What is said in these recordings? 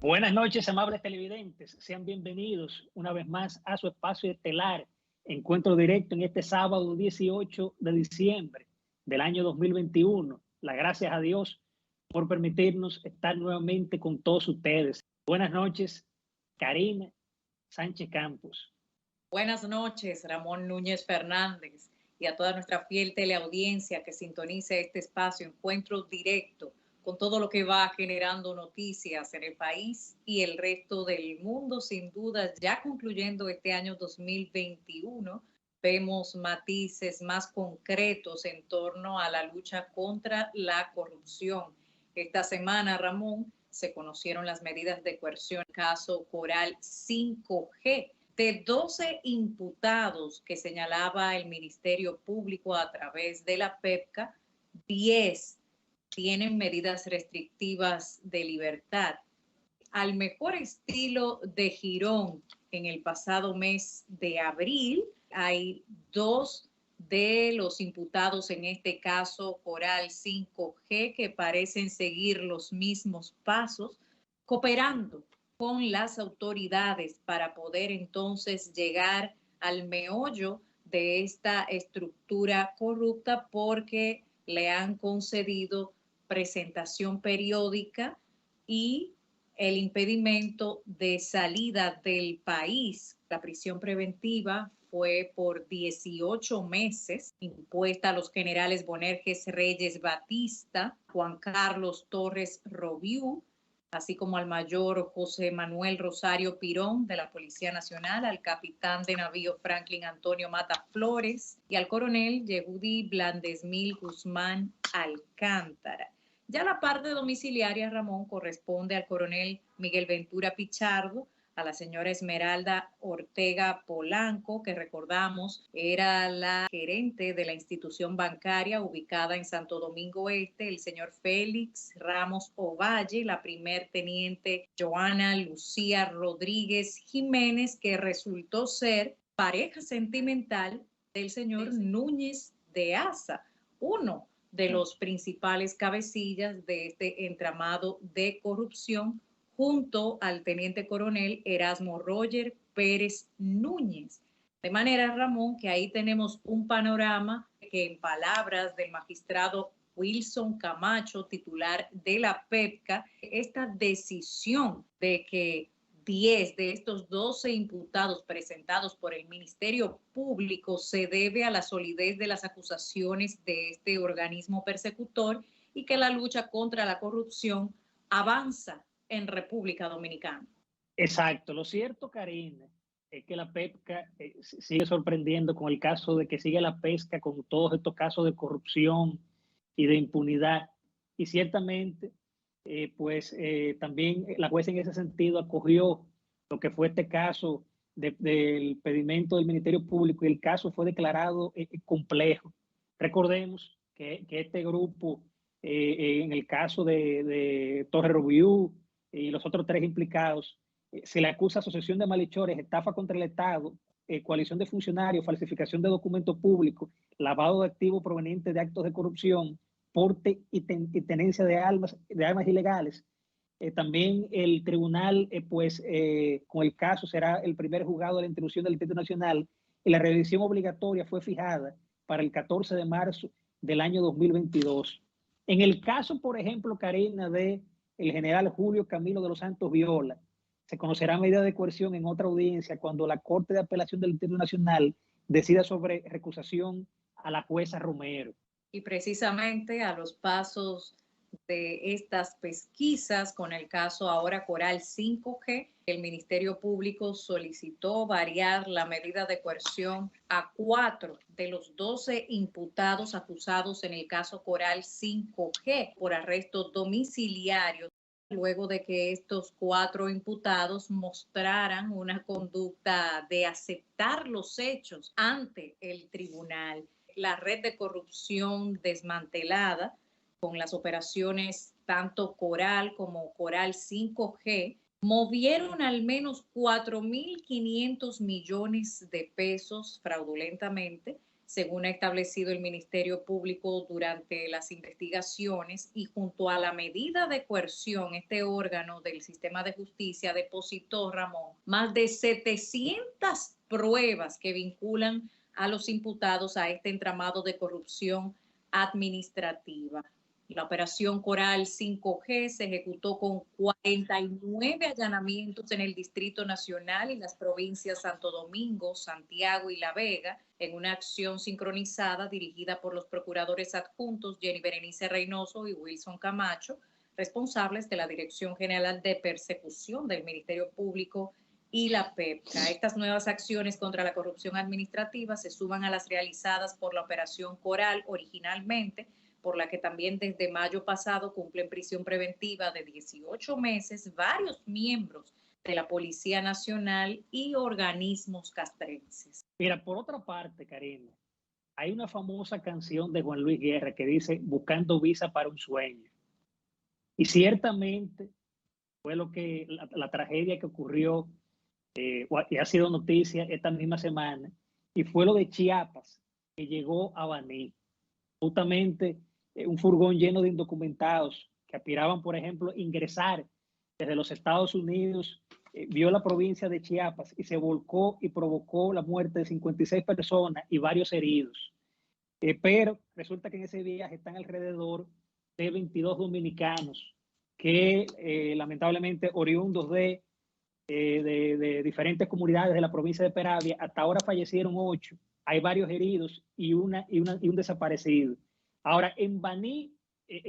Buenas noches, amables televidentes. Sean bienvenidos una vez más a su espacio estelar, encuentro directo en este sábado 18 de diciembre del año 2021. Las gracias a Dios por permitirnos estar nuevamente con todos ustedes. Buenas noches, Karina Sánchez Campos. Buenas noches, Ramón Núñez Fernández, y a toda nuestra fiel teleaudiencia que sintoniza este espacio encuentro directo con todo lo que va generando noticias en el país y el resto del mundo. Sin duda, ya concluyendo este año 2021, vemos matices más concretos en torno a la lucha contra la corrupción. Esta semana, Ramón, se conocieron las medidas de coerción en el caso Coral 5G. De 12 imputados que señalaba el Ministerio Público a través de la PEPCA, 10 tienen medidas restrictivas de libertad. Al mejor estilo de Girón, en el pasado mes de abril, hay 2 de los imputados en este caso Coral 5G que parecen seguir los mismos pasos, cooperando con las autoridades para poder entonces llegar al meollo de esta estructura corrupta, porque le han concedido presentación periódica y el impedimento de salida del país. La prisión preventiva fue por 18 meses, impuesta a los generales Bonerges Reyes Batista, Juan Carlos Torres Robiú, así como al mayor José Manuel Rosario Pirón de la Policía Nacional, al capitán de navío Franklin Antonio Mata Flores y al coronel Yehudi Blandesmil Guzmán Alcántara. Ya la parte domiciliaria, Ramón, corresponde al coronel Miguel Ventura Pichardo, a la señora Esmeralda Ortega Polanco, que recordamos era la gerente de la institución bancaria ubicada en Santo Domingo Este, el señor Félix Ramos Ovalle, la primer teniente Joana Lucía Rodríguez Jiménez, que resultó ser pareja sentimental del señor Núñez de Asa, uno de los principales cabecillas de este entramado de corrupción, junto al teniente coronel Erasmo Roger Pérez Núñez. De manera, Ramón, que ahí tenemos un panorama que, en palabras del magistrado Wilson Camacho, titular de la PEPCA, esta decisión de que 10 de estos 12 imputados presentados por el Ministerio Público se debe a la solidez de las acusaciones de este organismo persecutor y que la lucha contra la corrupción avanza en República Dominicana. Exacto. Lo cierto, Karina, es que la PEPCA sigue sorprendiendo con el caso de que sigue la pesca con todos estos casos de corrupción y de impunidad. Y ciertamente, también la jueza en ese sentido acogió lo que fue este caso del pedimento del Ministerio Público, y el caso fue declarado complejo. Recordemos que este grupo, en el caso de Torre Robiú y los otros 3 implicados, se le acusa asociación de malhechores, estafa contra el Estado, coalición de funcionarios, falsificación de documentos públicos, lavado de activos provenientes de actos de corrupción, porte y tenencia de armas ilegales. También el tribunal, con el caso, será el primer juzgado de la instrucción del Distrito Nacional, y la revisión obligatoria fue fijada para el 14 de marzo del año 2022. En el caso, por ejemplo, Karina, de el general Julio Camilo de los Santos Viola, se conocerá medida de coerción en otra audiencia cuando la Corte de Apelación del Distrito Nacional decida sobre recusación a la jueza Romero. Y precisamente a los pasos de estas pesquisas con el caso ahora Coral 5G, el Ministerio Público solicitó variar la medida de coerción a 4 de los 12 imputados acusados en el caso Coral 5G por arresto domiciliario, luego de que estos 4 imputados mostraran una conducta de aceptar los hechos ante el tribunal. La red de corrupción desmantelada con las operaciones tanto Coral como Coral 5G movieron al menos 4.500 millones de pesos fraudulentamente, según ha establecido el Ministerio Público durante las investigaciones, y junto a la medida de coerción, este órgano del sistema de justicia depositó, Ramón, más de 700 pruebas que vinculan a los imputados a este entramado de corrupción administrativa. La operación Coral 5G se ejecutó con 49 allanamientos en el Distrito Nacional y las provincias Santo Domingo, Santiago y La Vega, en una acción sincronizada dirigida por los procuradores adjuntos Jenny Berenice Reynoso y Wilson Camacho, responsables de la Dirección General de Persecución del Ministerio Público y la PEPCA. Estas nuevas acciones contra la corrupción administrativa se suman a las realizadas por la operación Coral originalmente, por la que también desde mayo pasado cumplen prisión preventiva de 18 meses varios miembros de la Policía Nacional y organismos castrenses. Mira, por otra parte, Karina, hay una famosa canción de Juan Luis Guerra que dice "Buscando visa para un sueño". Y ciertamente fue la tragedia que ocurrió y ha sido noticia esta misma semana, y fue lo de Chiapas, que llegó a Baní. Justamente un furgón lleno de indocumentados que aspiraban, por ejemplo, ingresar desde los Estados Unidos, vio la provincia de Chiapas y se volcó y provocó la muerte de 56 personas y varios heridos. Pero resulta que en ese viaje están alrededor de 22 dominicanos que lamentablemente oriundos de diferentes comunidades de la provincia de Peravia. Hasta ahora fallecieron 8, hay varios heridos y un desaparecido. Ahora, en Baní,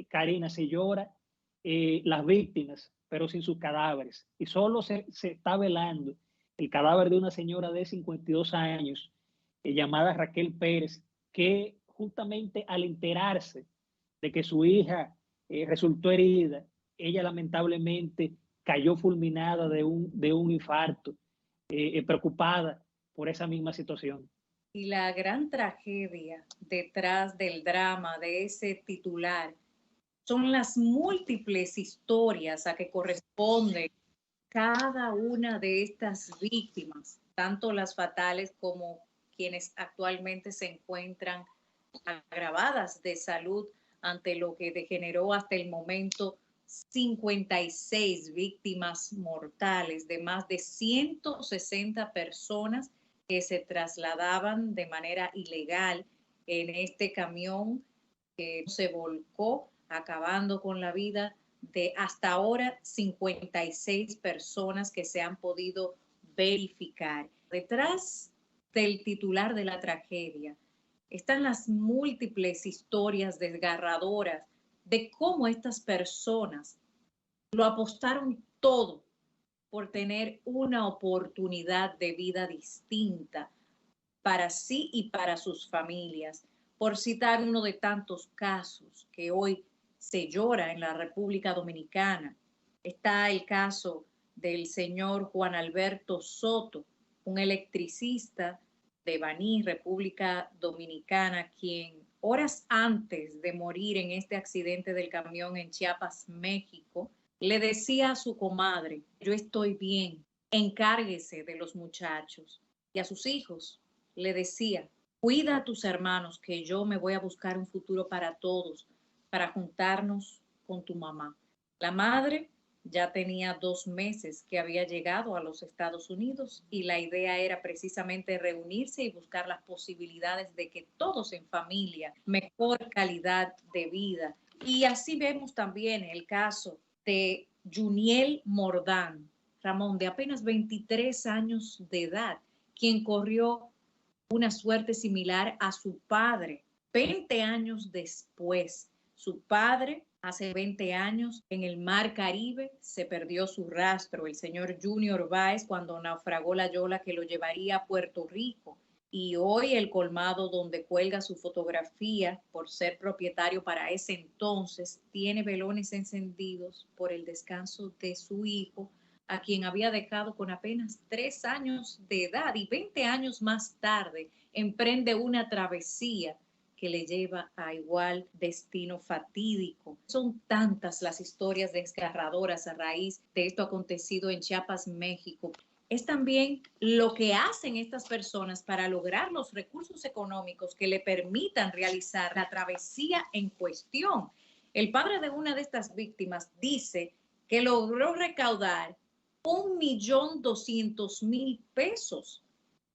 Karina, se llora las víctimas, pero sin sus cadáveres. Y solo se está velando el cadáver de una señora de 52 años, llamada Raquel Pérez, que justamente al enterarse de que su hija resultó herida, ella lamentablemente cayó fulminada de un infarto, preocupada por esa misma situación. Y la gran tragedia detrás del drama de ese titular son las múltiples historias a que corresponde cada una de estas víctimas, tanto las fatales como quienes actualmente se encuentran agravadas de salud, ante lo que degeneró hasta el momento 56 víctimas mortales de más de 160 personas que se trasladaban de manera ilegal en este camión que se volcó, acabando con la vida de hasta ahora 56 personas que se han podido verificar. Detrás del titular de la tragedia están las múltiples historias desgarradoras de cómo estas personas lo apostaron todo por tener una oportunidad de vida distinta para sí y para sus familias. Por citar uno de tantos casos que hoy se llora en la República Dominicana, está el caso del señor Juan Alberto Soto, un electricista de Baní, República Dominicana, quien horas antes de morir en este accidente del camión en Chiapas, México, le decía a su comadre: yo estoy bien, encárguese de los muchachos. Y a sus hijos le decía: cuida a tus hermanos, que yo me voy a buscar un futuro para todos, para juntarnos con tu mamá. La madre ya tenía 2 meses que había llegado a los Estados Unidos y la idea era precisamente reunirse y buscar las posibilidades de que todos en familia, mejor calidad de vida. Y así vemos también el caso de Juniel Mordán, Ramón, de apenas 23 años de edad, quien corrió una suerte similar a su padre 20 años después. Su padre, hace 20 años, en el Mar Caribe, se perdió su rastro, el señor Junior Báez, cuando naufragó la yola que lo llevaría a Puerto Rico. Y hoy el colmado donde cuelga su fotografía, por ser propietario para ese entonces, tiene velones encendidos por el descanso de su hijo, a quien había dejado con apenas 3 años de edad, y 20 años más tarde emprende una travesía que le lleva a igual destino fatídico. Son tantas las historias desgarradoras a raíz de esto acontecido en Chiapas, México. es también lo que hacen estas personas para lograr los recursos económicos que le permitan realizar la travesía en cuestión. El padre de una de estas víctimas dice que logró recaudar 1.200.000 pesos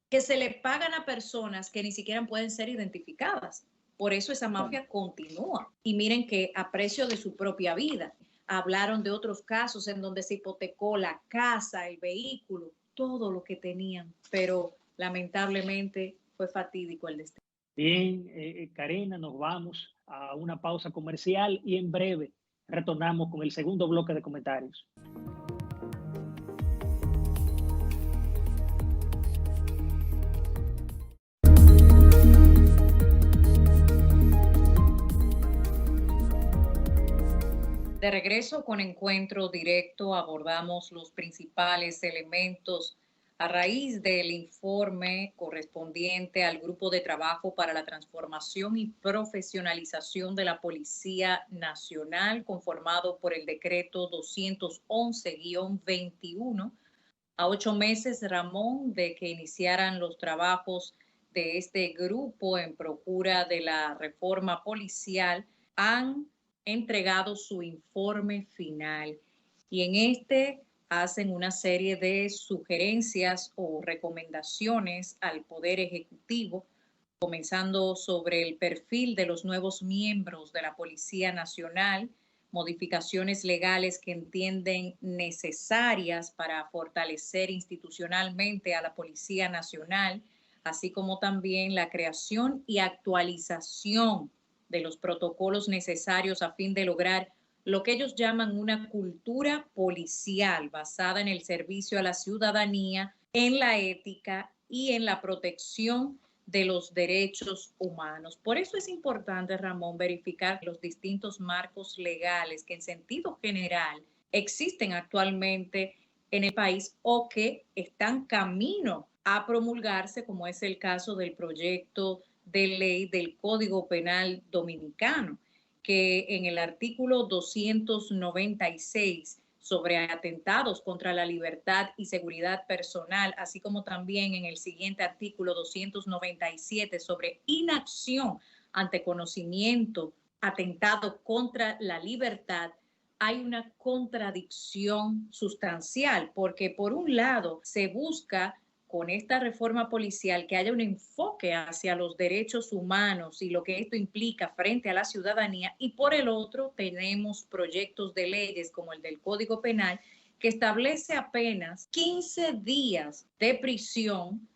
que se le pagan a personas que ni siquiera pueden ser identificadas. Por eso esa mafia continúa. Y miren que a precio de su propia vida. Hablaron de otros casos en donde se hipotecó la casa, el vehículo, todo lo que tenían, pero lamentablemente fue fatídico el destino. Bien, Karina, nos vamos a una pausa comercial y en breve retornamos con el segundo bloque de comentarios. De regreso con Encuentro Directo, abordamos los principales elementos a raíz del informe correspondiente al Grupo de Trabajo para la Transformación y Profesionalización de la Policía Nacional, conformado por el decreto 211-21, a 8 meses, Ramón, de que iniciaran los trabajos de este grupo en procura de la reforma policial, han entregado su informe final y en este hacen una serie de sugerencias o recomendaciones al Poder Ejecutivo, comenzando sobre el perfil de los nuevos miembros de la Policía Nacional, modificaciones legales que entienden necesarias para fortalecer institucionalmente a la Policía Nacional, así como también la creación y actualización de los protocolos necesarios a fin de lograr lo que ellos llaman una cultura policial basada en el servicio a la ciudadanía, en la ética y en la protección de los derechos humanos. Por eso es importante, Ramón, verificar los distintos marcos legales que en sentido general existen actualmente en el país o que están camino a promulgarse, como es el caso del proyecto de ley del Código Penal Dominicano, que en el artículo 296 sobre atentados contra la libertad y seguridad personal, así como también en el siguiente artículo 297 sobre inacción ante conocimiento, atentado contra la libertad, hay una contradicción sustancial, porque por un lado se busca con esta reforma policial que haya un enfoque hacia los derechos humanos y lo que esto implica frente a la ciudadanía, y por el otro tenemos proyectos de leyes como el del Código Penal que establece apenas 15 días de prisión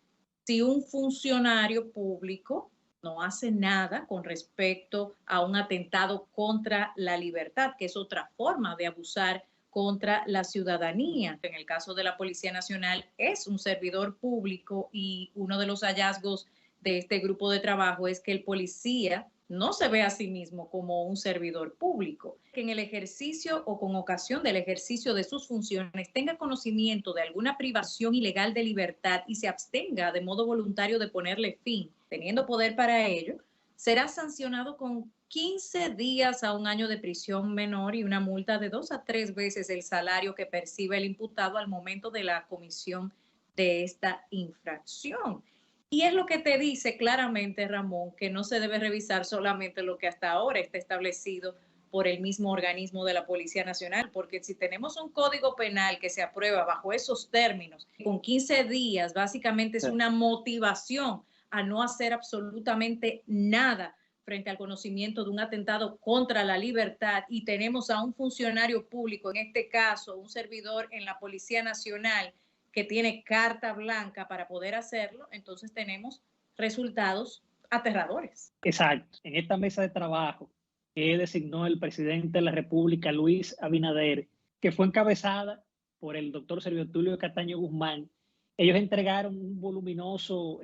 si un funcionario público no hace nada con respecto a un atentado contra la libertad, que es otra forma de abusar contra la ciudadanía. En el caso de la Policía Nacional es un servidor público y uno de los hallazgos de este grupo de trabajo es que el policía no se ve a sí mismo como un servidor público, que en el ejercicio o con ocasión del ejercicio de sus funciones tenga conocimiento de alguna privación ilegal de libertad y se abstenga de modo voluntario de ponerle fin, teniendo poder para ello, será sancionado con 15 días a 1 año de prisión menor y una multa de 2 a 3 veces el salario que percibe el imputado al momento de la comisión de esta infracción. Y es lo que te dice claramente, Ramón, que no se debe revisar solamente lo que hasta ahora está establecido por el mismo organismo de la Policía Nacional, porque si tenemos un código penal que se aprueba bajo esos términos, con 15 días, básicamente es una motivación a no hacer absolutamente nada frente al conocimiento de un atentado contra la libertad, y tenemos a un funcionario público, en este caso un servidor en la Policía Nacional, que tiene carta blanca para poder hacerlo, entonces tenemos resultados aterradores. Exacto. En esta mesa de trabajo que designó el presidente de la República, Luis Abinader, que fue encabezada por el doctor Servio Tulio Cataño Guzmán, ellos entregaron un voluminoso,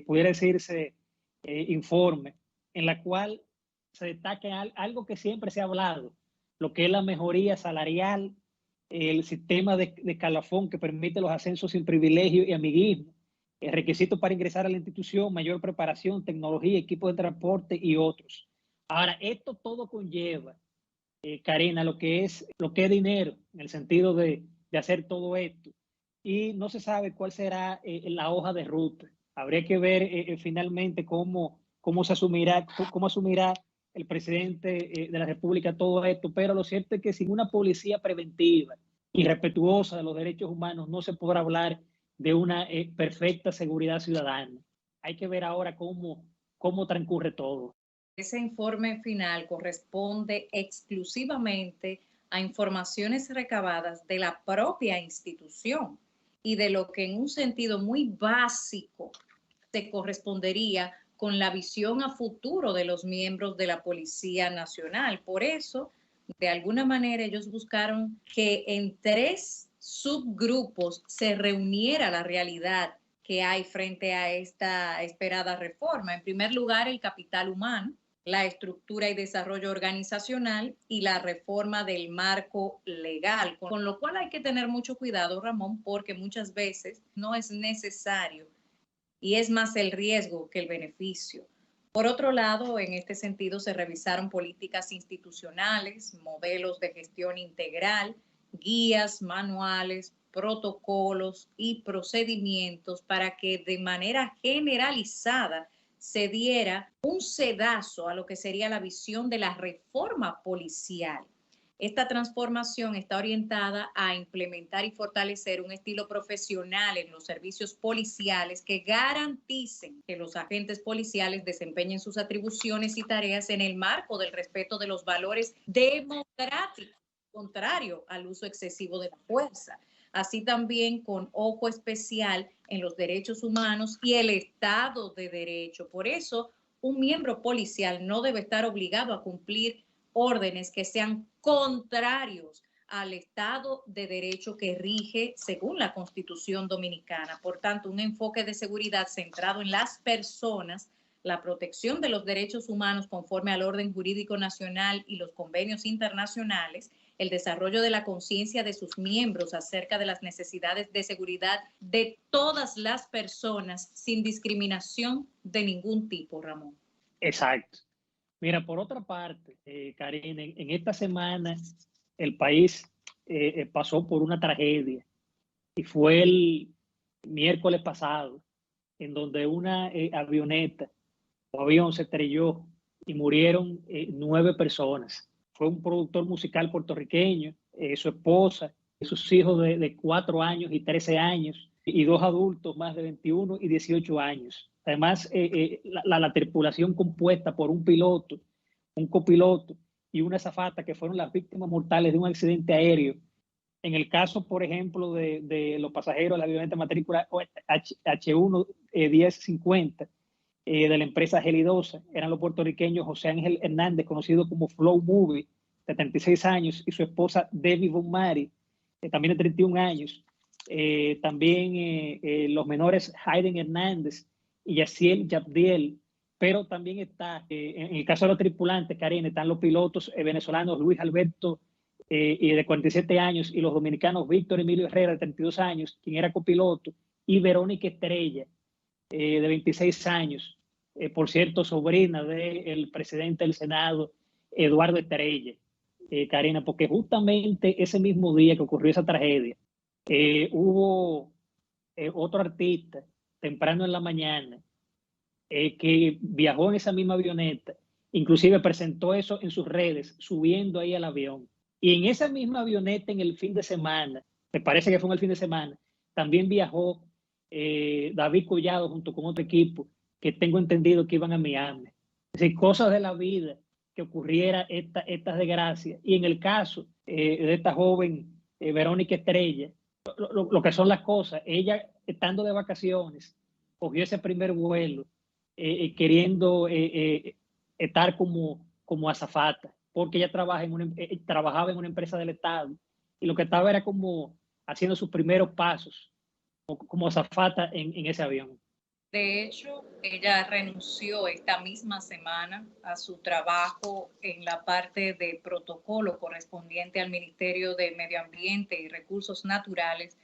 pudiera decirse, informe, en la cual se destaca algo que siempre se ha hablado, lo que es la mejoría salarial, el sistema de escalafón que permite los ascensos sin privilegio y amiguismo, el requisito para ingresar a la institución, mayor preparación, tecnología, equipos de transporte y otros. Ahora, esto todo conlleva, Karina, lo que es dinero, en el sentido de hacer todo esto. y no se sabe cuál será la hoja de ruta. Habría que ver finalmente cómo asumirá el presidente de la República todo esto, pero lo cierto es que sin una policía preventiva y respetuosa de los derechos humanos no se podrá hablar de una perfecta seguridad ciudadana. Hay que ver ahora cómo transcurre todo. Ese informe final corresponde exclusivamente a informaciones recabadas de la propia institución y de lo que en un sentido muy básico se correspondería con la visión a futuro de los miembros de la Policía Nacional. Por eso, de alguna manera, ellos buscaron que en 3 subgrupos se reuniera la realidad que hay frente a esta esperada reforma. En primer lugar, el capital humano, la estructura y desarrollo organizacional y la reforma del marco legal, con lo cual hay que tener mucho cuidado, Ramón, porque muchas veces no es necesario y es más el riesgo que el beneficio. Por otro lado, en este sentido, se revisaron políticas institucionales, modelos de gestión integral, guías, manuales, protocolos y procedimientos para que de manera generalizada se diera un sedazo a lo que sería la visión de la reforma policial. Esta transformación está orientada a implementar y fortalecer un estilo profesional en los servicios policiales que garanticen que los agentes policiales desempeñen sus atribuciones y tareas en el marco del respeto de los valores democráticos, contrario al uso excesivo de la fuerza. Así también con ojo especial en los derechos humanos y el Estado de Derecho. Por eso, un miembro policial no debe estar obligado a cumplir órdenes que sean contrarios al Estado de Derecho que rige según la Constitución Dominicana. Por tanto, un enfoque de seguridad centrado en las personas, la protección de los derechos humanos conforme al orden jurídico nacional y los convenios internacionales, el desarrollo de la conciencia de sus miembros acerca de las necesidades de seguridad de todas las personas sin discriminación de ningún tipo, Ramón. Exacto. Mira, por otra parte, Karina, en esta semana el país pasó por una tragedia y fue el miércoles pasado, en donde una avioneta o avión se estrelló y murieron 9 personas. Fue un productor musical puertorriqueño, su esposa, sus hijos de 4 años y 13 años, y 2 adultos más de 21 y 18 años. Además, la tripulación compuesta por un piloto, un copiloto y una azafata que fueron las víctimas mortales de un accidente aéreo. En el caso, por ejemplo, de los pasajeros de la avioneta matrícula H1 1050 de la empresa Gelidosa, eran los puertorriqueños José Ángel Hernández, conocido como Flow Movie, de 36 años, y su esposa Debbie Von Mari, también de 31 años. También los menores Hayden Hernández y Yaciel Yabdiel, pero también está, en el caso de los tripulantes, Karen, están los pilotos venezolanos Luis Alberto de 47 años y los dominicanos Víctor Emilio Herrera, de 32 años, quien era copiloto, y Verónica Estrella, de 26 años, por cierto, sobrina del presidente del Senado, Eduardo Estrella, Karina, porque justamente ese mismo día que ocurrió esa tragedia, hubo otro artista temprano en la mañana que viajó en esa misma avioneta, inclusive presentó eso en sus redes, subiendo ahí al avión. Y en esa misma avioneta en el fin de semana, me parece que fue en el fin de semana, también viajó David Collado junto con otro equipo que tengo entendido que iban a Miami. Es decir, cosas de la vida que ocurriera estas desgracias. Y en el caso de esta joven Verónica Estrella, lo que son las cosas, ella estando de vacaciones, cogió ese primer vuelo queriendo estar como azafata, porque ella trabajaba en una empresa del Estado y lo que estaba era como haciendo sus primeros pasos como azafata en ese avión. De hecho, ella renunció esta misma semana a su trabajo en la parte de protocolo correspondiente al Ministerio de Medio Ambiente y Recursos Naturales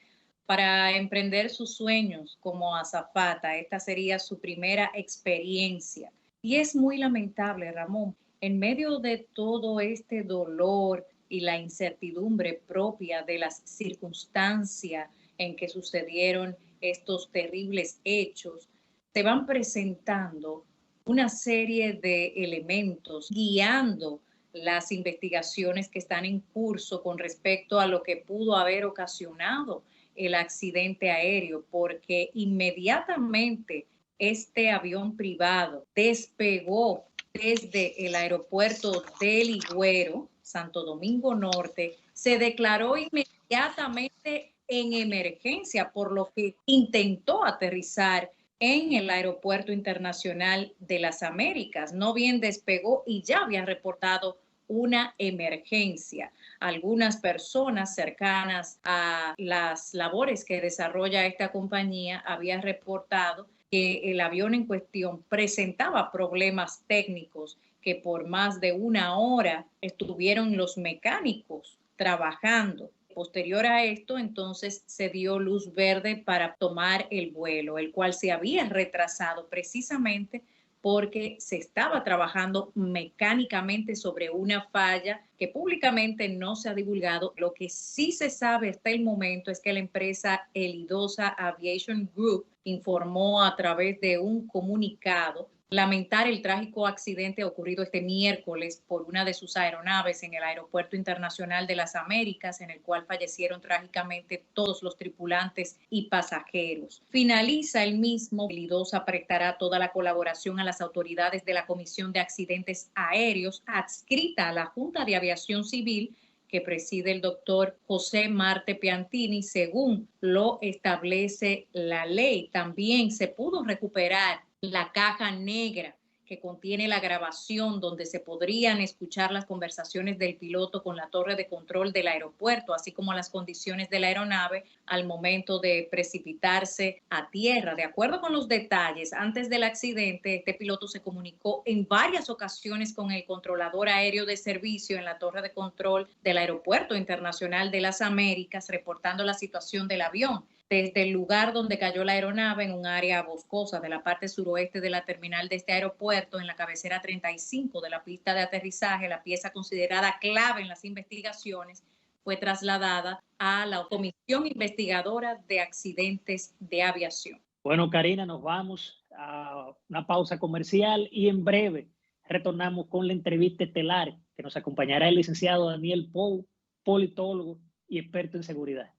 para emprender sus sueños como azafata. Esta sería su primera experiencia. Y es muy lamentable, Ramón, en medio de todo este dolor y la incertidumbre propia de las circunstancias en que sucedieron estos terribles hechos, se van presentando una serie de elementos guiando las investigaciones que están en curso con respecto a lo que pudo haber ocasionado el accidente aéreo, porque inmediatamente este avión privado despegó desde el aeropuerto del Higüero, Santo Domingo Norte, se declaró inmediatamente en emergencia, por lo que intentó aterrizar en el Aeropuerto Internacional de las Américas. No bien despegó y ya habían reportado una emergencia. Algunas personas cercanas a las labores que desarrolla esta compañía habían reportado que el avión en cuestión presentaba problemas técnicos, que por más de una hora estuvieron los mecánicos trabajando. Posterior a esto, entonces se dio luz verde para tomar el vuelo, el cual se había retrasado precisamente porque se estaba trabajando mecánicamente sobre una falla que públicamente no se ha divulgado. Lo que sí se sabe hasta el momento es que la empresa Elidosa Aviation Group informó a través de un comunicado lamentar el trágico accidente ocurrido este miércoles por una de sus aeronaves en el Aeropuerto Internacional de las Américas, en el cual fallecieron trágicamente todos los tripulantes y pasajeros. Finaliza el mismo. Elidosa prestará toda la colaboración a las autoridades de la Comisión de Accidentes Aéreos adscrita a la Junta de Aviación Civil, que preside el doctor José Marte Piantini, según lo establece la ley. También se pudo recuperar la caja negra que contiene la grabación donde se podrían escuchar las conversaciones del piloto con la torre de control del aeropuerto, así como las condiciones de la aeronave al momento de precipitarse a tierra. De acuerdo con los detalles, antes del accidente, este piloto se comunicó en varias ocasiones con el controlador aéreo de servicio en la torre de control del Aeropuerto Internacional de las Américas, reportando la situación del avión. Desde el lugar donde cayó la aeronave, en un área boscosa de la parte suroeste de la terminal de este aeropuerto, en la cabecera 35 de la pista de aterrizaje, la pieza considerada clave en las investigaciones fue trasladada a la Comisión Investigadora de Accidentes de Aviación. Bueno, Karina, nos vamos a una pausa comercial y en breve retornamos con la entrevista estelar que nos acompañará el licenciado Daniel Pou, politólogo y experto en seguridad.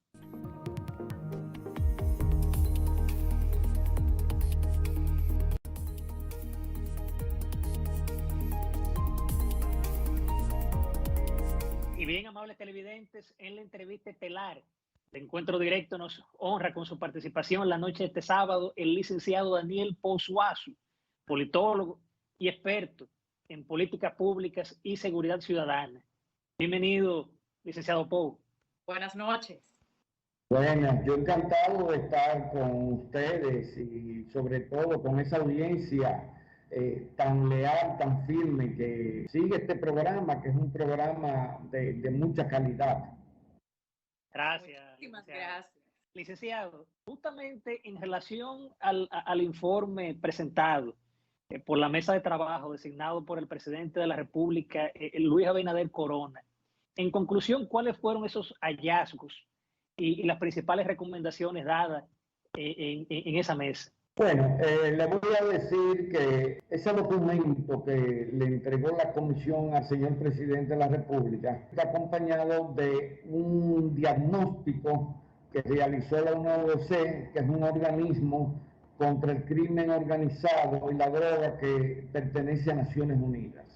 Y bien, amables televidentes, en la entrevista estelar de Encuentro Directo nos honra con su participación la noche de este sábado el licenciado Daniel Pou Suazo, politólogo y experto en políticas públicas y seguridad ciudadana. Bienvenido, licenciado Pou. Buenas noches. Bueno, yo encantado de estar con ustedes y sobre todo con esa audiencia tan leal, tan firme que sigue este programa, que es un programa de mucha calidad. Gracias. Muchísimas gracias. Licenciado, justamente en relación al informe presentado por la mesa de trabajo designado por el presidente de la República, Luis Abinader Corona, en conclusión, ¿cuáles fueron esos hallazgos y las principales recomendaciones dadas en esa mesa? Bueno, le voy a decir que ese documento que le entregó la comisión al señor presidente de la República está acompañado de un diagnóstico que realizó la UNODC, que es un organismo contra el crimen organizado y la droga que pertenece a Naciones Unidas.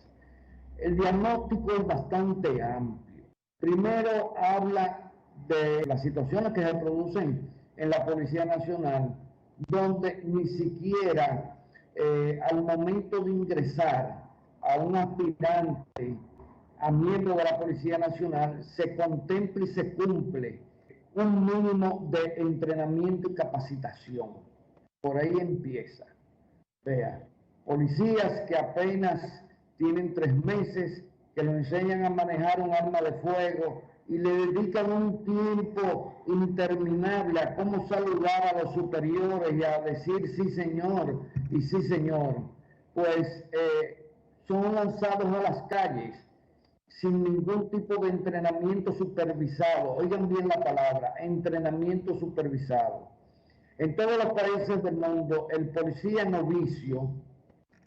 El diagnóstico es bastante amplio. Primero habla de las situaciones que se producen en la Policía Nacional, donde ni siquiera al momento de ingresar a un aspirante a miembro de la Policía Nacional se contempla y se cumple un mínimo de entrenamiento y capacitación. Por ahí empieza. Vea, policías que apenas tienen 3 meses, que lo enseñan a manejar un arma de fuego y le dedican un tiempo interminable a cómo saludar a los superiores y a decir sí señor y sí señor, pues son lanzados a las calles sin ningún tipo de entrenamiento supervisado. Oigan bien la palabra, entrenamiento supervisado. En todos los países del mundo, el policía novicio,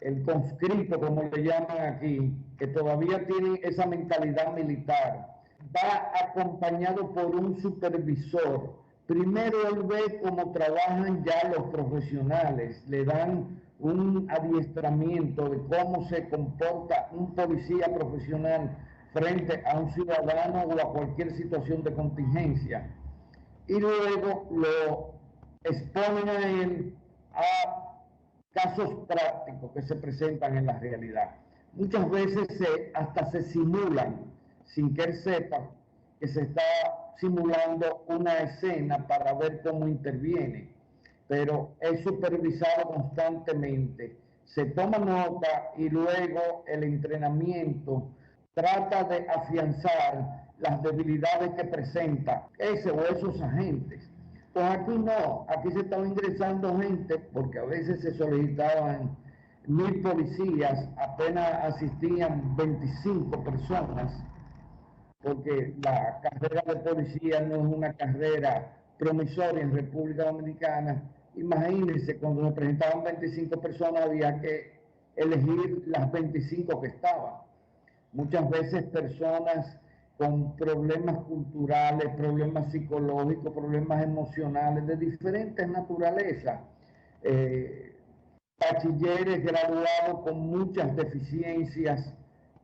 el conscripto, como le llaman aquí, que todavía tiene esa mentalidad militar, va acompañado por un supervisor. Primero él ve cómo trabajan ya los profesionales, le dan un adiestramiento de cómo se comporta un policía profesional frente a un ciudadano o a cualquier situación de contingencia. Y luego lo exponen a él a casos prácticos que se presentan en la realidad. Muchas veces hasta se simulan, sin que él sepa que se está simulando una escena para ver cómo interviene, pero es supervisado constantemente. Se toma nota y luego el entrenamiento trata de afianzar las debilidades que presenta ese o esos agentes. Pues aquí no, aquí se estaba ingresando gente porque a veces se solicitaban 1000 policías, apenas asistían 25 personas, porque la carrera de policía no es una carrera promisoria en República Dominicana. Imagínense, cuando se presentaban 25 personas había que elegir las 25 que estaban. Muchas veces personas con problemas culturales, problemas psicológicos, problemas emocionales de diferentes naturalezas, bachilleres graduados con muchas deficiencias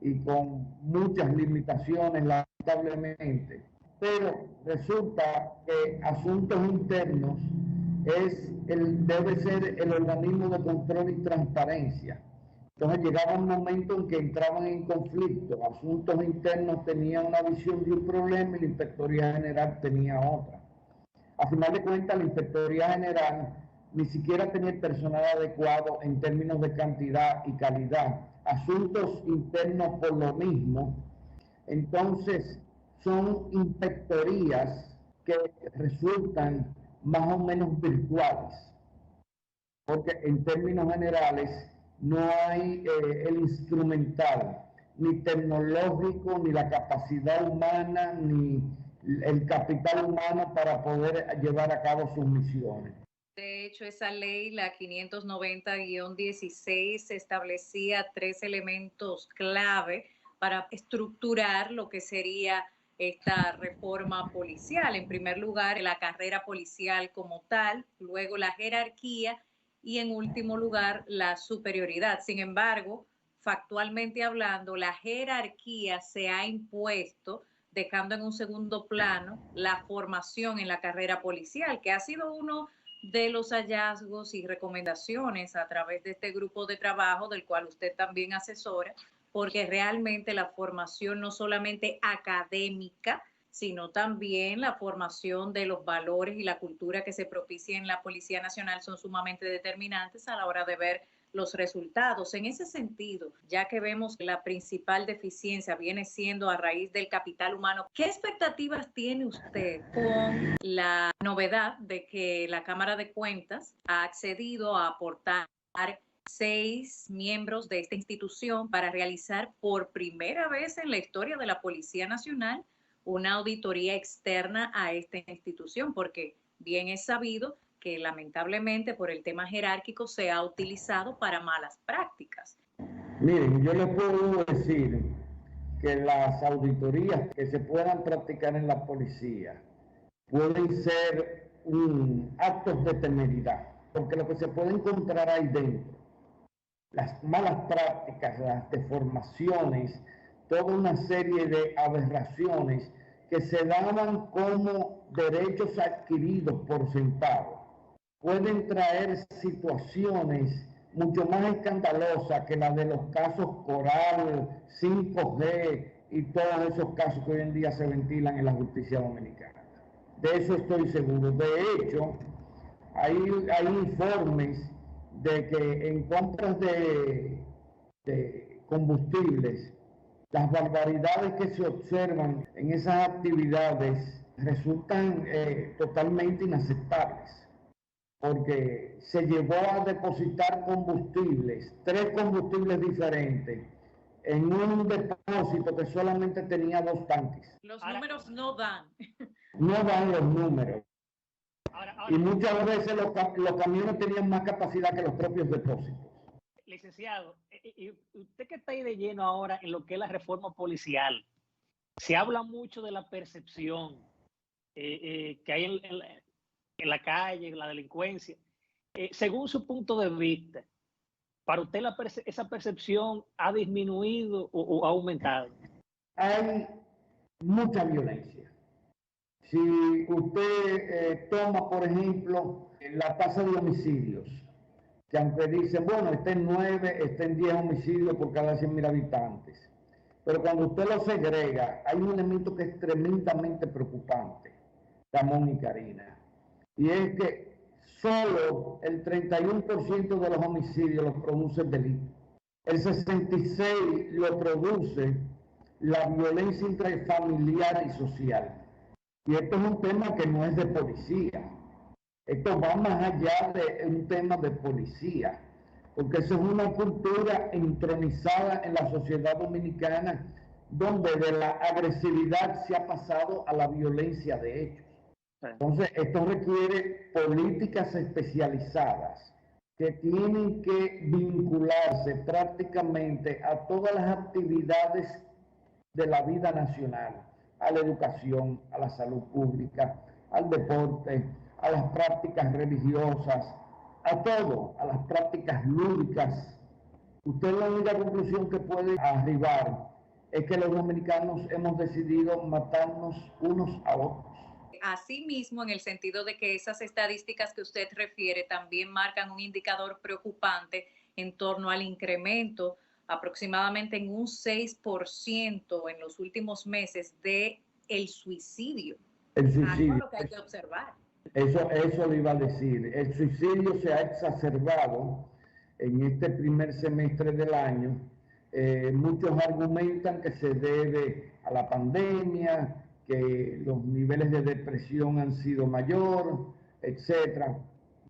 y con muchas limitaciones, lamentablemente. Pero resulta que asuntos internos debe ser el organismo de control y transparencia. Entonces llegaba un momento en que entraban en conflicto. Asuntos internos tenía una visión de un problema y la Inspectoría General tenía otra. A final de cuentas, la Inspectoría General ni siquiera tenía el personal adecuado en términos de cantidad y calidad. Asuntos internos por lo mismo. Entonces, son inspectorías que resultan más o menos virtuales, porque en términos generales no hay el instrumental, ni tecnológico, ni la capacidad humana, ni el capital humano para poder llevar a cabo sus misiones. De hecho, esa ley, la 590-16, establecía 3 elementos clave para estructurar lo que sería esta reforma policial. En primer lugar, la carrera policial como tal, luego la jerarquía y en último lugar la superioridad. Sin embargo, factualmente hablando, la jerarquía se ha impuesto, dejando en un segundo plano la formación en la carrera policial, que ha sido uno de los hallazgos y recomendaciones a través de este grupo de trabajo del cual usted también asesora, porque realmente la formación no solamente académica, sino también la formación de los valores y la cultura que se propicia en la Policía Nacional son sumamente determinantes a la hora de ver los resultados. En ese sentido, ya que vemos que la principal deficiencia viene siendo a raíz del capital humano, ¿qué expectativas tiene usted con la novedad de que la Cámara de Cuentas ha accedido a aportar 6 miembros de esta institución para realizar por primera vez en la historia de la Policía Nacional una auditoría externa a esta institución? Porque bien es sabido que lamentablemente por el tema jerárquico se ha utilizado para malas prácticas. Miren, yo les puedo decir que las auditorías que se puedan practicar en la policía pueden ser actos de temeridad, porque lo que se puede encontrar ahí dentro, las malas prácticas, las deformaciones, toda una serie de aberraciones que se daban como derechos adquiridos por sentado, pueden traer situaciones mucho más escandalosas que las de los casos Coral, 5G y todos esos casos que hoy en día se ventilan en la justicia dominicana. De eso estoy seguro. De hecho, hay informes de que en compras de combustibles, las barbaridades que se observan en esas actividades resultan totalmente inaceptables, porque se llegó a depositar combustibles, 3 combustibles diferentes, en un depósito que solamente tenía 2 tanques. Los números no dan. No dan los números. Ahora, Y muchas veces los camiones tenían más capacidad que los propios depósitos. licenciado, y usted que está ahí de lleno ahora en lo que es la reforma policial, se habla mucho de la percepción que hay en la calle, en la delincuencia. Según su punto de vista, ¿para usted esa percepción ha disminuido o ha aumentado? Hay mucha violencia. Si usted toma, por ejemplo, la tasa de homicidios, que aunque dicen, bueno, está en 9, está en 10 homicidios por cada 100.000 habitantes, pero cuando usted lo segrega, hay un elemento que es tremendamente preocupante, Ramón y Karina, y es que solo el 31% de los homicidios los produce el delito. El 66% lo produce la violencia intrafamiliar y social. Y esto es un tema que no es de policía. Esto va más allá de un tema de policía, porque eso es una cultura entronizada en la sociedad dominicana, donde de la agresividad se ha pasado a la violencia de hechos. Entonces, esto requiere políticas especializadas que tienen que vincularse prácticamente a todas las actividades de la vida nacional, a la educación, a la salud pública, al deporte, a las prácticas religiosas, a todo, a las prácticas lúdicas. Usted la única conclusión que puede arribar es que los dominicanos hemos decidido matarnos unos a otros. Asimismo, en el sentido de que esas estadísticas que usted refiere también marcan un indicador preocupante en torno al incremento aproximadamente en un 6% en los últimos meses de el suicidio. Algo lo que hay que observar. Eso le iba a decir. El suicidio se ha exacerbado en este primer semestre del año. Muchos argumentan que se debe a la pandemia, que los niveles de depresión han sido mayor, etc.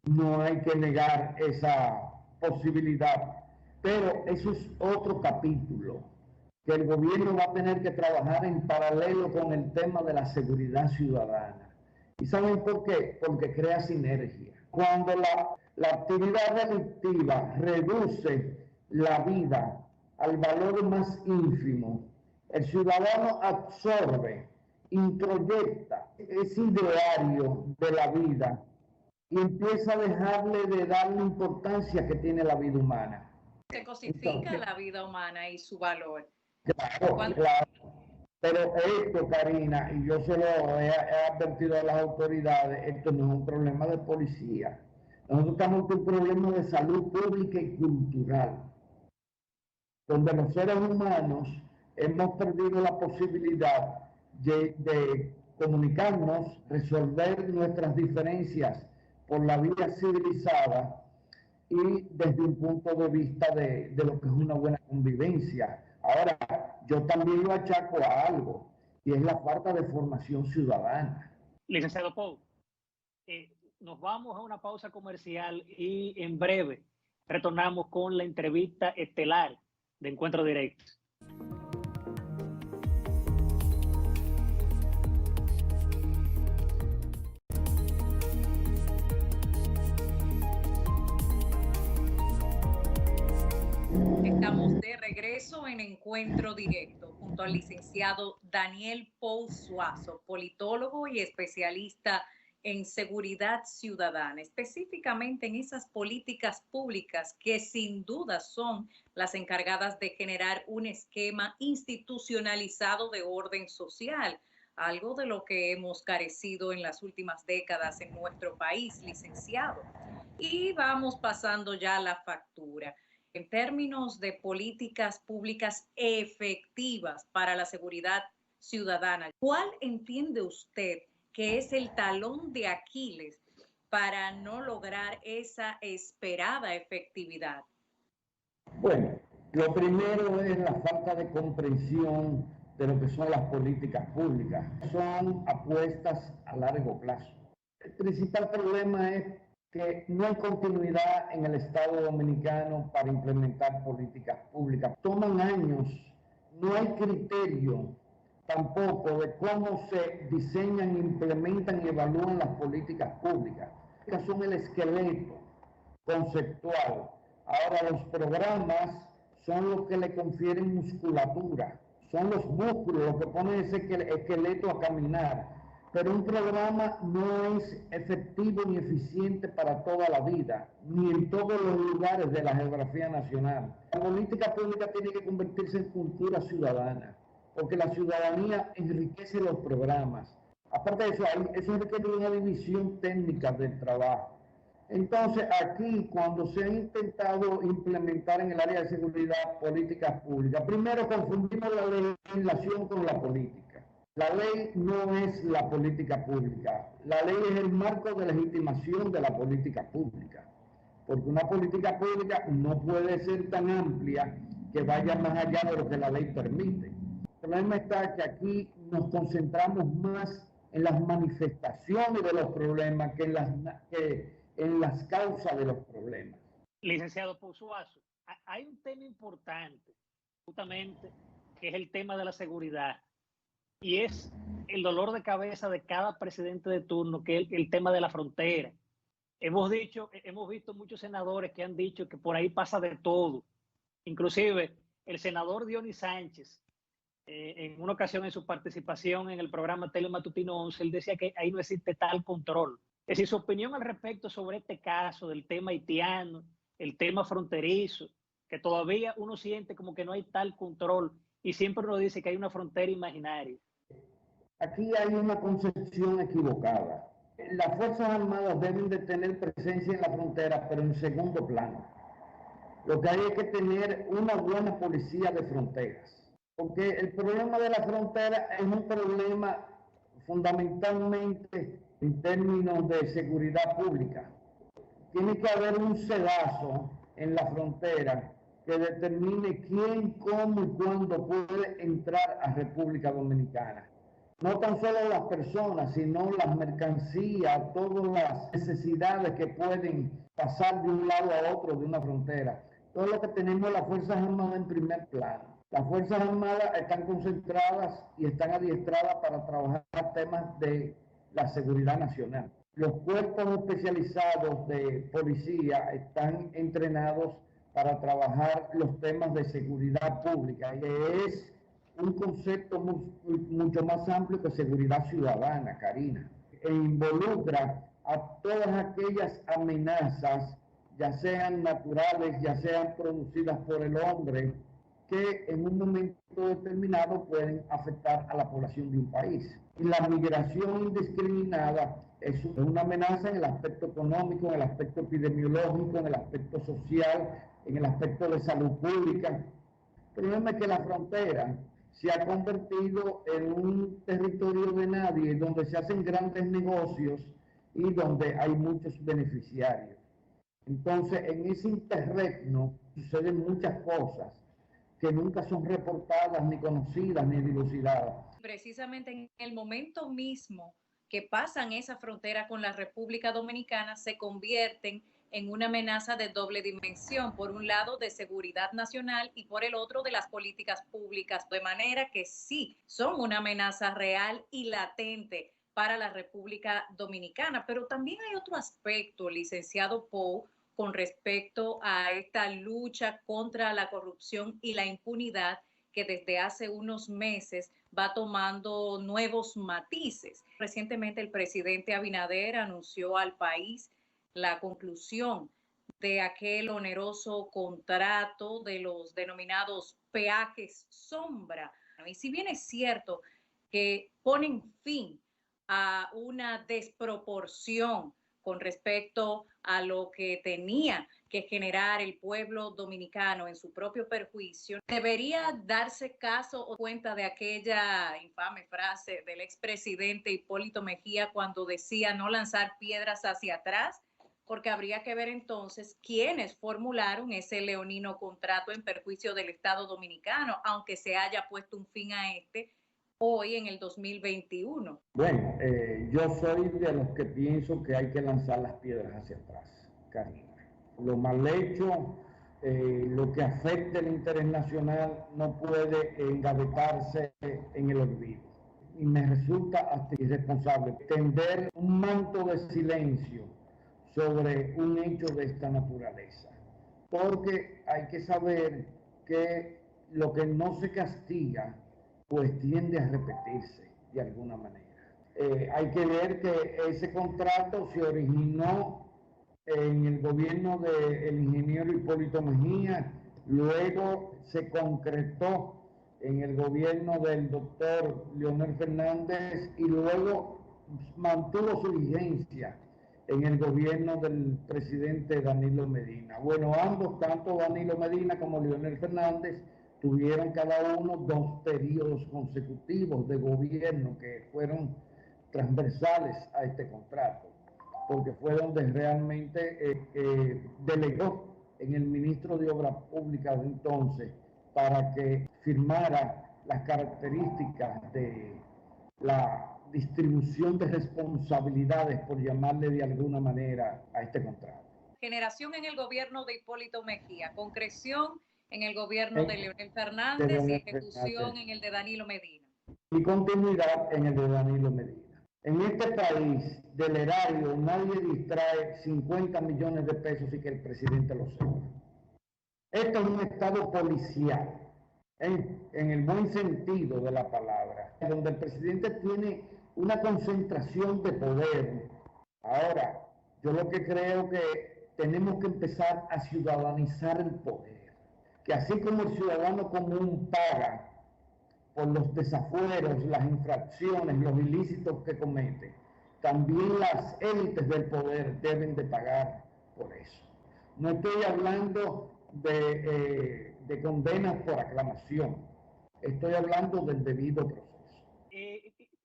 No hay que negar esa posibilidad. Pero eso es otro capítulo, que el gobierno va a tener que trabajar en paralelo con el tema de la seguridad ciudadana. ¿Y saben por qué? Porque crea sinergia. Cuando la actividad delictiva reduce la vida al valor más ínfimo, el ciudadano absorbe, introyecta ese ideario de la vida y empieza a dejarle de darle importancia que tiene la vida humana. Se cosifica la vida humana y su valor. Claro, claro. Pero esto, Karina, y yo se lo he advertido a las autoridades, esto no es un problema de policía. Nosotros estamos con un problema de salud pública y cultural, donde los seres humanos hemos perdido la posibilidad de comunicarnos, resolver nuestras diferencias por la vía civilizada y desde un punto de vista de lo que es una buena convivencia. Ahora, yo también lo achaco a algo, y es la falta de formación ciudadana. Licenciado Pou, nos vamos a una pausa comercial y en breve retornamos con la entrevista estelar de Encuentro Directo. Estamos de regreso en Encuentro Directo junto al licenciado Daniel Pou Suazo, politólogo y especialista en seguridad ciudadana, específicamente en esas políticas públicas que sin duda son las encargadas de generar un esquema institucionalizado de orden social, algo de lo que hemos carecido en las últimas décadas en nuestro país, licenciado. Y vamos pasando ya a la factura. En términos de políticas públicas efectivas para la seguridad ciudadana, ¿cuál entiende usted que es el talón de Aquiles para no lograr esa esperada efectividad? Bueno, lo primero es la falta de comprensión de lo que son las políticas públicas. Son apuestas a largo plazo. El principal problema es que no hay continuidad en el Estado dominicano para implementar políticas públicas. Toman años, no hay criterio tampoco de cómo se diseñan, implementan y evalúan las políticas públicas. Estas son el esqueleto conceptual. Ahora los programas son los que le confieren musculatura, son los músculos los que ponen ese esqueleto a caminar. Pero un programa no es efectivo ni eficiente para toda la vida, ni en todos los lugares de la geografía nacional. La política pública tiene que convertirse en cultura ciudadana, porque la ciudadanía enriquece los programas. Aparte de eso, eso requiere una división técnica del trabajo. Entonces, aquí, cuando se ha intentado implementar en el área de seguridad políticas públicas, primero confundimos la legislación con la política. La ley no es la política pública. La ley es el marco de legitimación de la política pública. Porque una política pública no puede ser tan amplia que vaya más allá de lo que la ley permite. El problema está que aquí nos concentramos más en las manifestaciones de los problemas que en las causas de los problemas. Licenciado Pousuazo, hay un tema importante, justamente, que es el tema de la seguridad. Y es el dolor de cabeza de cada presidente de turno, que es el tema de la frontera. Hemos visto muchos senadores que han dicho que por ahí pasa de todo. Inclusive el senador Dionis Sánchez, en una ocasión en su participación en el programa Telematutino 11, él decía que ahí no existe tal control. Es decir, su opinión al respecto sobre este caso del tema haitiano, el tema fronterizo, que todavía uno siente como que no hay tal control y siempre uno dice que hay una frontera imaginaria. Aquí hay una concepción equivocada. Las Fuerzas Armadas deben de tener presencia en la frontera, pero en segundo plano. Lo que hay es que tener una buena policía de fronteras. Porque el problema de la frontera es un problema fundamentalmente en términos de seguridad pública. Tiene que haber un sedazo en la frontera que determine quién, cómo y cuándo puede entrar a República Dominicana. No tan solo las personas, sino las mercancías, todas las necesidades que pueden pasar de un lado a otro de una frontera. Todo lo que tenemos las Fuerzas Armadas en primer plano. Las Fuerzas Armadas están concentradas y están adiestradas para trabajar temas de la seguridad nacional. Los cuerpos especializados de policía están entrenados para trabajar los temas de seguridad pública, que es un concepto mucho más amplio que seguridad ciudadana, Karina, e involucra a todas aquellas amenazas, ya sean naturales, ya sean producidas por el hombre, que en un momento determinado pueden afectar a la población de un país. Y la migración indiscriminada es una amenaza en el aspecto económico, en el aspecto epidemiológico, en el aspecto social, en el aspecto de salud pública. El problema es que la frontera se ha convertido en un territorio de nadie, donde se hacen grandes negocios y donde hay muchos beneficiarios. Entonces, en ese interregno suceden muchas cosas que nunca son reportadas, ni conocidas, ni dilucidadas. Precisamente en el momento mismo que pasan esa frontera con la República Dominicana, se convierten en una amenaza de doble dimensión, por un lado de seguridad nacional y por el otro de las políticas públicas, de manera que sí, son una amenaza real y latente para la República Dominicana. Pero también hay otro aspecto, licenciado Pou, con respecto a esta lucha contra la corrupción y la impunidad que desde hace unos meses va tomando nuevos matices. Recientemente el presidente Abinader anunció al país la conclusión de aquel oneroso contrato de los denominados peajes sombra. Y si bien es cierto que ponen fin a una desproporción con respecto a lo que tenía que generar el pueblo dominicano en su propio perjuicio, debería darse caso o cuenta de aquella infame frase del expresidente Hipólito Mejía cuando decía no lanzar piedras hacia atrás, porque habría que ver entonces quiénes formularon ese leonino contrato en perjuicio del Estado dominicano, aunque se haya puesto un fin a este hoy en el 2021? Bueno, yo soy de los que pienso que hay que lanzar las piedras hacia atrás, Karina. Lo mal hecho, lo que afecta el interés nacional no puede engavetarse en el olvido. Y me resulta hasta irresponsable tender un manto de silencio sobre un hecho de esta naturaleza. Porque hay que saber que lo que no se castiga, pues tiende a repetirse de alguna manera. Hay que ver que ese contrato se originó en el gobierno del ingeniero Hipólito Mejía, luego se concretó en el gobierno del doctor Leonel Fernández y luego mantuvo su vigencia en el gobierno del presidente Danilo Medina. Bueno, ambos, tanto Danilo Medina como Leonel Fernández, tuvieron cada uno 2 periodos consecutivos de gobierno que fueron transversales a este contrato, porque fue donde realmente delegó en el ministro de Obras Públicas de entonces para que firmara las características de la distribución de responsabilidades, por llamarle de alguna manera, a este contrato. Generación en el gobierno de Hipólito Mejía, concreción en el gobierno de Leonel Fernández y ejecución en el de Danilo Medina. Y continuidad en el de Danilo Medina. En este país, del erario, nadie distrae 50 millones de pesos y que el presidente lo sepa. Esto es un estado policial, en el buen sentido de la palabra, donde el presidente tiene una concentración de poder. Ahora, yo lo que creo que tenemos que empezar a ciudadanizar el poder, que así como el ciudadano común paga por los desafueros, las infracciones, los ilícitos que comete, también las élites del poder deben de pagar por eso. No estoy hablando de condenas por aclamación, estoy hablando del debido proceso.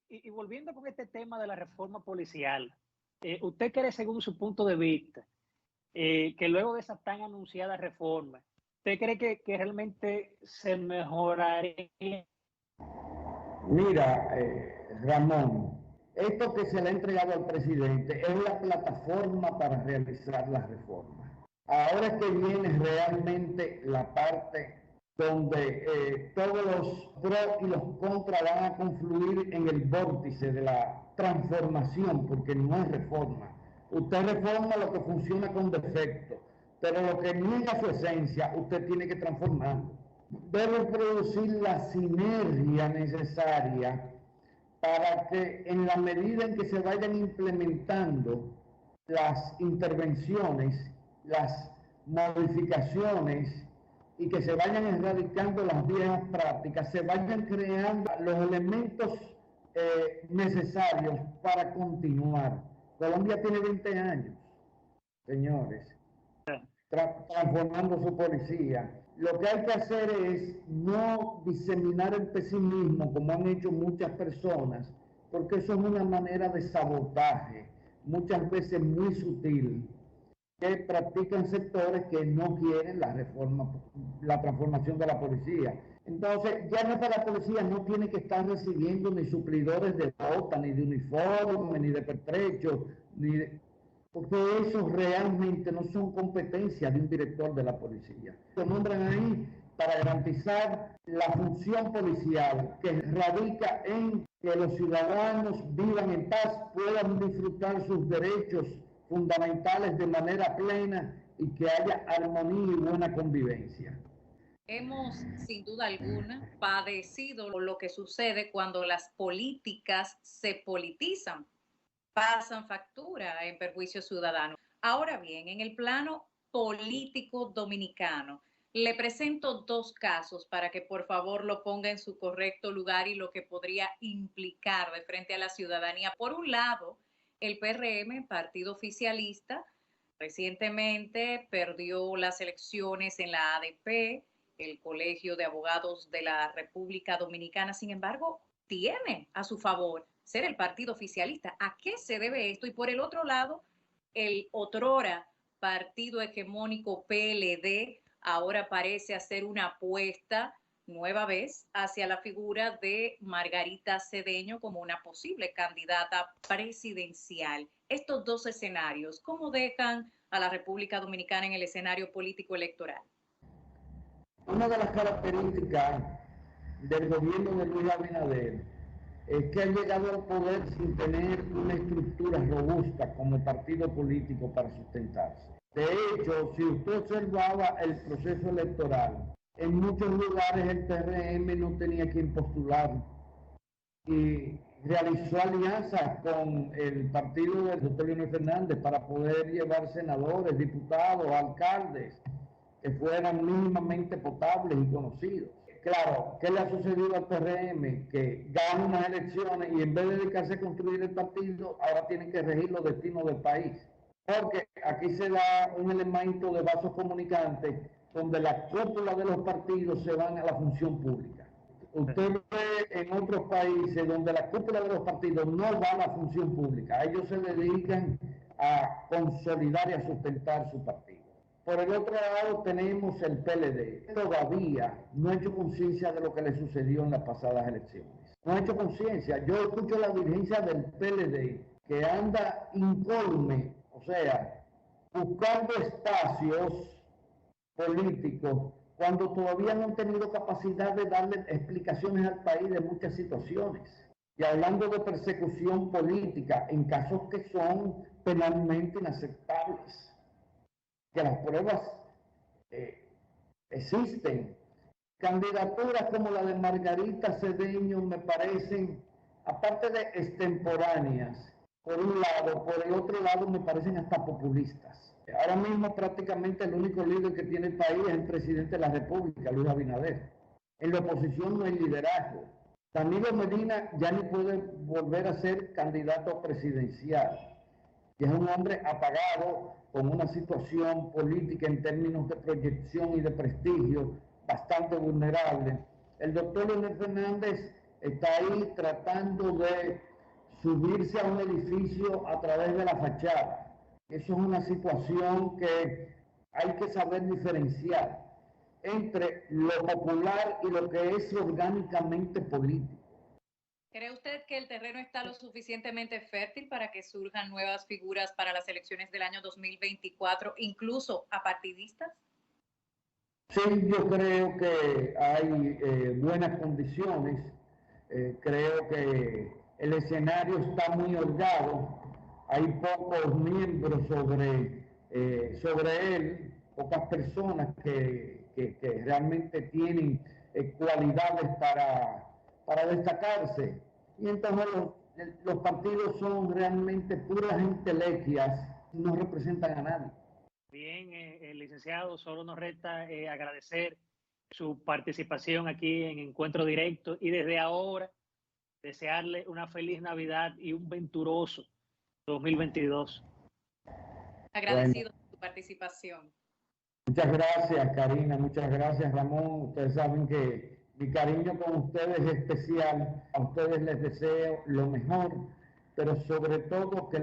Y volviendo con este tema de la reforma policial, ¿usted cree, según su punto de vista, que luego de esa tan anunciada reforma, usted cree que realmente se mejoraría? Mira, Ramón, esto que se le ha entregado al presidente es la plataforma para realizar la reforma. Ahora es que viene realmente la parte donde todos los pros y los contras van a confluir en el vórtice de la transformación, porque no es reforma. Usted reforma lo que funciona con defecto, pero lo que niega su esencia, usted tiene que transformarlo. Debe producir la sinergia necesaria para que en la medida en que se vayan implementando las intervenciones, las modificaciones y que se vayan erradicando las viejas prácticas, se vayan creando los elementos necesarios para continuar. Colombia tiene 20 años, señores, transformando su policía. Lo que hay que hacer es no diseminar el pesimismo como han hecho muchas personas, porque eso es una manera de sabotaje, muchas veces muy sutil, que practican sectores que no quieren la transformación de la policía. Entonces, ya la policía no tiene que estar recibiendo ni suplidores de bota, ni de uniforme, ni de pertrecho, porque eso realmente no son competencias de un director de la policía. Se nombran ahí para garantizar la función policial, que radica en que los ciudadanos vivan en paz, puedan disfrutar sus derechos fundamentales de manera plena y que haya armonía y buena convivencia. Hemos, sin duda alguna, padecido lo que sucede cuando las políticas se politizan, pasan factura en perjuicio ciudadano. Ahora bien, en el plano político dominicano, le presento 2 casos para que por favor lo ponga en su correcto lugar y lo que podría implicar de frente a la ciudadanía. Por un lado, el PRM, partido oficialista, recientemente perdió las elecciones en la ADP, el Colegio de Abogados de la República Dominicana. Sin embargo, tiene a su favor ser el partido oficialista. ¿A qué se debe esto? Y por el otro lado, el otrora partido hegemónico PLD ahora parece hacer una apuesta nueva vez hacia la figura de Margarita Cedeño como una posible candidata presidencial. Estos dos escenarios, ¿cómo dejan a la República Dominicana en el escenario político electoral? Una de las características del gobierno de Luis Abinader es que ha llegado al poder sin tener una estructura robusta como partido político para sustentarse. De hecho, si usted observaba el proceso electoral, en muchos lugares el PRM no tenía quien postular y realizó alianzas con el partido del doctor Leonel Fernández para poder llevar senadores, diputados, alcaldes que fueran mínimamente potables y conocidos. Claro, ¿qué le ha sucedido al PRM? Que gana unas elecciones y en vez de dedicarse a construir el partido, ahora tienen que regir los destinos del país. Porque aquí se da un elemento de vasos comunicantes donde la cúpula de los partidos se van a la función pública. Usted ve en otros países donde la cúpula de los partidos no va a la función pública. Ellos se dedican a consolidar y a sustentar su partido. Por el otro lado tenemos el PLD. Todavía no ha hecho conciencia de lo que le sucedió en las pasadas elecciones. No ha hecho conciencia. Yo escucho la dirigencia del PLD que anda incólume, o sea, buscando espacios políticos cuando todavía no han tenido capacidad de darle explicaciones al país de muchas situaciones. Y hablando de persecución política en casos que son penalmente inaceptables, que las pruebas existen. Candidaturas como la de Margarita Cedeño me parecen, aparte de extemporáneas, por un lado, por el otro lado me parecen hasta populistas. Ahora mismo prácticamente el único líder que tiene el país es el presidente de la República, Luis Abinader. En la oposición no hay liderazgo. Danilo Medina ya ni puede volver a ser candidato presidencial. Y es un hombre apagado, con una situación política en términos de proyección y de prestigio bastante vulnerable. El doctor Leonel Fernández está ahí tratando de subirse a un edificio a través de la fachada. Eso es una situación que hay que saber diferenciar entre lo popular y lo que es orgánicamente político. ¿Cree usted que el terreno está lo suficientemente fértil para que surjan nuevas figuras para las elecciones del año 2024, incluso apartidistas? Sí, yo creo que hay buenas condiciones. Creo que el escenario está muy holgado. Hay pocos miembros sobre él, pocas personas que realmente tienen cualidades para destacarse. Y entonces los partidos son realmente puras entelequias, no representan a nadie. Bien, licenciado, solo nos resta agradecer su participación aquí en Encuentro Directo y desde ahora desearle una feliz Navidad y un venturoso 2022. Agradecido por su participación. Muchas gracias, Karina, muchas gracias, Ramón. Ustedes saben que mi cariño con ustedes es especial. A ustedes les deseo lo mejor, pero sobre todo que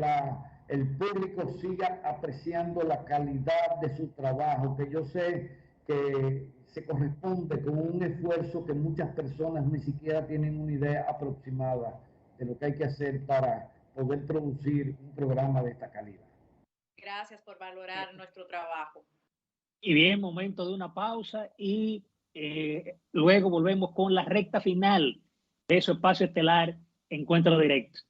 el público siga apreciando la calidad de su trabajo, que yo sé que se corresponde con un esfuerzo que muchas personas ni siquiera tienen una idea aproximada de lo que hay que hacer para poder producir un programa de esta calidad. Gracias por valorar nuestro trabajo. Y bien, momento de una pausa y luego volvemos con la recta final de su espacio estelar Encuentro Directo.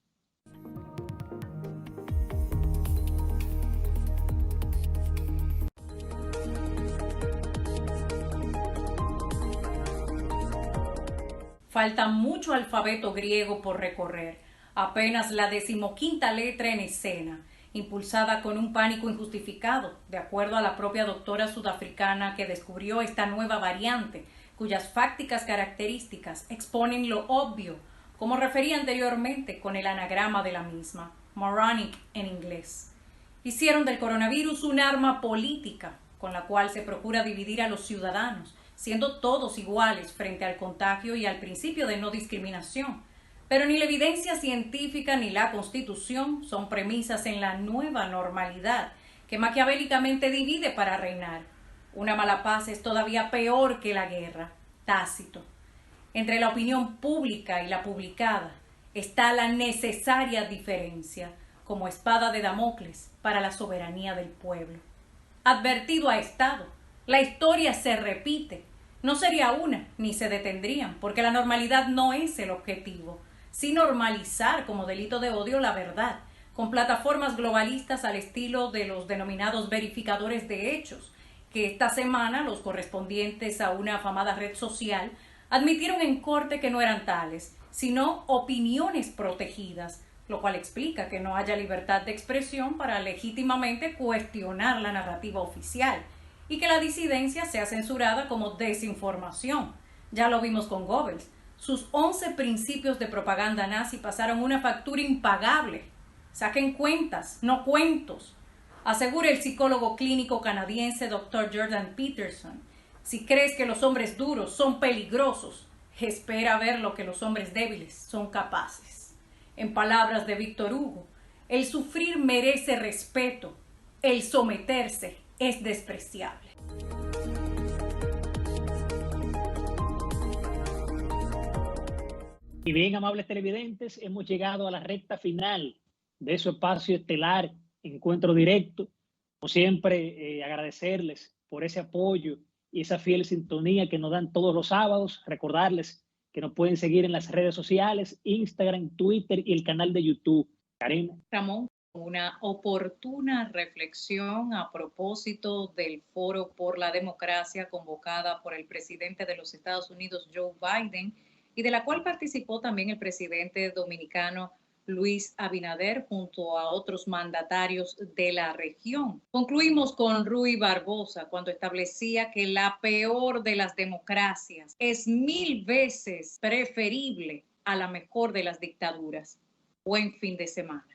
Falta mucho alfabeto griego por recorrer, apenas la 15ª letra en escena, impulsada con un pánico injustificado, de acuerdo a la propia doctora sudafricana que descubrió esta nueva variante, cuyas fácticas características exponen lo obvio, como refería anteriormente con el anagrama de la misma, moronic en inglés. Hicieron del coronavirus un arma política, con la cual se procura dividir a los ciudadanos, siendo todos iguales frente al contagio y al principio de no discriminación. Pero ni la evidencia científica ni la Constitución son premisas en la nueva normalidad que maquiavélicamente divide para reinar. Una mala paz es todavía peor que la guerra. tácito. Entre la opinión pública y la publicada está la necesaria diferencia como espada de Damocles para la soberanía del pueblo. Advertido ha estado, la historia se repite. No sería una, ni se detendrían, porque la normalidad no es el objetivo, sino normalizar como delito de odio la verdad, con plataformas globalistas al estilo de los denominados verificadores de hechos, que esta semana los correspondientes a una afamada red social admitieron en corte que no eran tales, sino opiniones protegidas, lo cual explica que no haya libertad de expresión para legítimamente cuestionar la narrativa oficial y que la disidencia sea censurada como desinformación. Ya lo vimos con Goebbels. Sus 11 principios de propaganda nazi pasaron una factura impagable. Saquen cuentas, no cuentos, asegura el psicólogo clínico canadiense Dr. Jordan Peterson. Si crees que los hombres duros son peligrosos, espera ver lo que los hombres débiles son capaces. En palabras de Víctor Hugo, el sufrir merece respeto, el someterse es despreciable. Y bien, amables televidentes, hemos llegado a la recta final de su espacio estelar, Encuentro Directo. Como siempre, agradecerles por ese apoyo y esa fiel sintonía que nos dan todos los sábados. Recordarles que nos pueden seguir en las redes sociales, Instagram, Twitter y el canal de YouTube. Karina. Ramón, una oportuna reflexión a propósito del Foro por la Democracia convocada por el presidente de los Estados Unidos, Joe Biden, y de la cual participó también el presidente dominicano Luis Abinader junto a otros mandatarios de la región. Concluimos con Rui Barbosa cuando establecía que la peor de las democracias es 1000 veces preferible a la mejor de las dictaduras. Buen fin de semana.